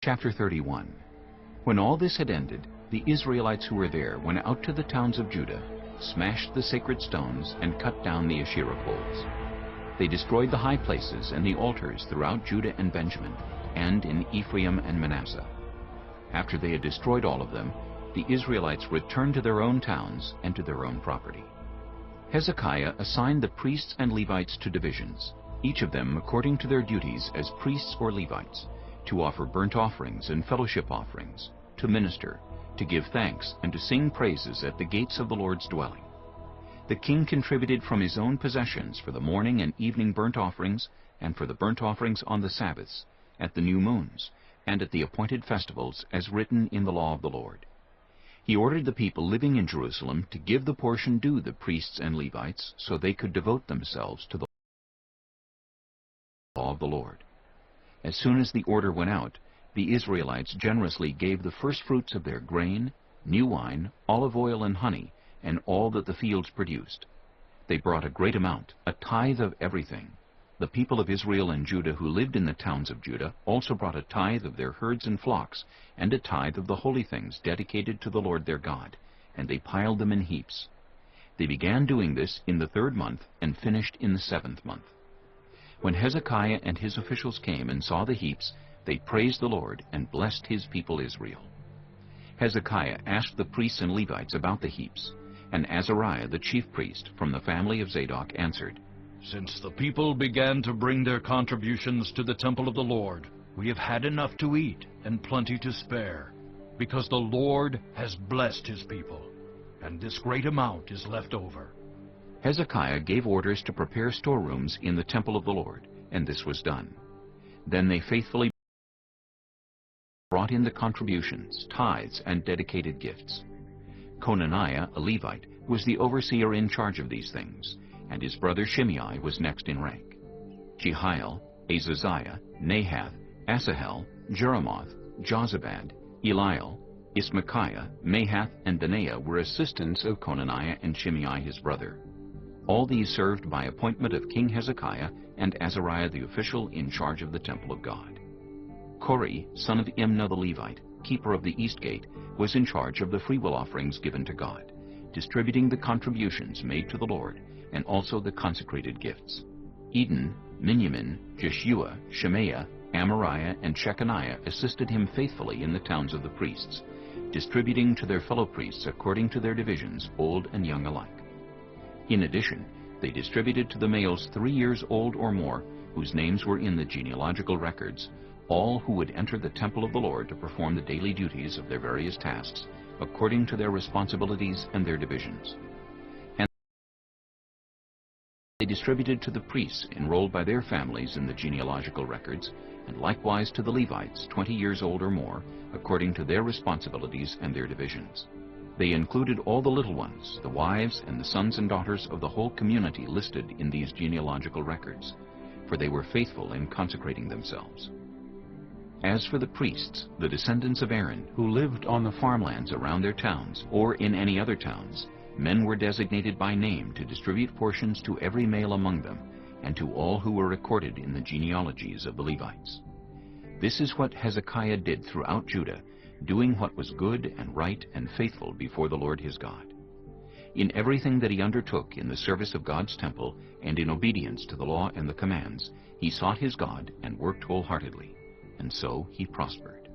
Chapter 31. When all this had ended, the Israelites who were there went out to the towns of Judah, smashed the sacred stones, and cut down the Asherah poles. They destroyed the high places and the altars throughout Judah and Benjamin, and in Ephraim and Manasseh. After they had destroyed all of them, the Israelites returned to their own towns and to their own property. Hezekiah assigned the priests and Levites to divisions, each of them according to their duties as priests or Levites, to offer burnt offerings and fellowship offerings, to minister, to give thanks, and to sing praises at the gates of the Lord's dwelling. The king contributed from his own possessions for the morning and evening burnt offerings, and for the burnt offerings on the Sabbaths, at the new moons, and at the appointed festivals, as written in the law of the Lord. He ordered the people living in Jerusalem to give the portion due the priests and Levites, so they could devote themselves to the law of the Lord. As soon as the order went out, the Israelites generously gave the firstfruits of their grain, new wine, olive oil, and honey, and all that the fields produced. They brought a great amount, a tithe of everything. The people of Israel and Judah who lived in the towns of Judah also brought a tithe of their herds and flocks, and a tithe of the holy things dedicated to the Lord their God, and they piled them in heaps. They began doing this in the 3rd month, and finished in the 7th month. When Hezekiah and his officials came and saw the heaps, they praised the Lord and blessed his people Israel. Hezekiah asked the priests and Levites about the heaps, and Azariah the chief priest from the family of Zadok answered, "Since the people began to bring their contributions to the temple of the Lord, we have had enough to eat and plenty to spare, because the Lord has blessed his people, and this great amount is left over." Hezekiah gave orders to prepare storerooms in the temple of the Lord, and this was done. Then they faithfully brought in the contributions, tithes, and dedicated gifts. Conaniah, a Levite, was the overseer in charge of these things, and his brother Shimei was next in rank. Jehiel, Azaziah, Nahath, Asahel, Jeremoth, Jozabad, Eliel, Ismachiah, Mahath, and Benaiah were assistants of Conaniah and Shimei his brother. All these served by appointment of King Hezekiah and Azariah the official in charge of the temple of God. Kori, son of Imnah the Levite, keeper of the east gate, was in charge of the freewill offerings given to God, distributing the contributions made to the Lord, and also the consecrated gifts. Eden, Miniamin, Jeshua, Shemaiah, Amariah, and Shechaniah assisted him faithfully in the towns of the priests, distributing to their fellow priests according to their divisions, old and young alike. In addition, they distributed to the males 3 years old or more, whose names were in the genealogical records, all who would enter the temple of the Lord to perform the daily duties of their various tasks, according to their responsibilities and their divisions. And they distributed to the priests enrolled by their families in the genealogical records, and likewise to the Levites 20 years old or more, according to their responsibilities and their divisions. They included all the little ones, the wives and the sons and daughters of the whole community listed in these genealogical records, for they were faithful in consecrating themselves. As for the priests, the descendants of Aaron, who lived on the farmlands around their towns, or in any other towns, men were designated by name to distribute portions to every male among them, and to all who were recorded in the genealogies of the Levites. This is what Hezekiah did throughout Judah, doing what was good and right and faithful before the Lord his God. In everything that he undertook in the service of God's temple, and in obedience to the law and the commands, he sought his God and worked wholeheartedly, and so he prospered.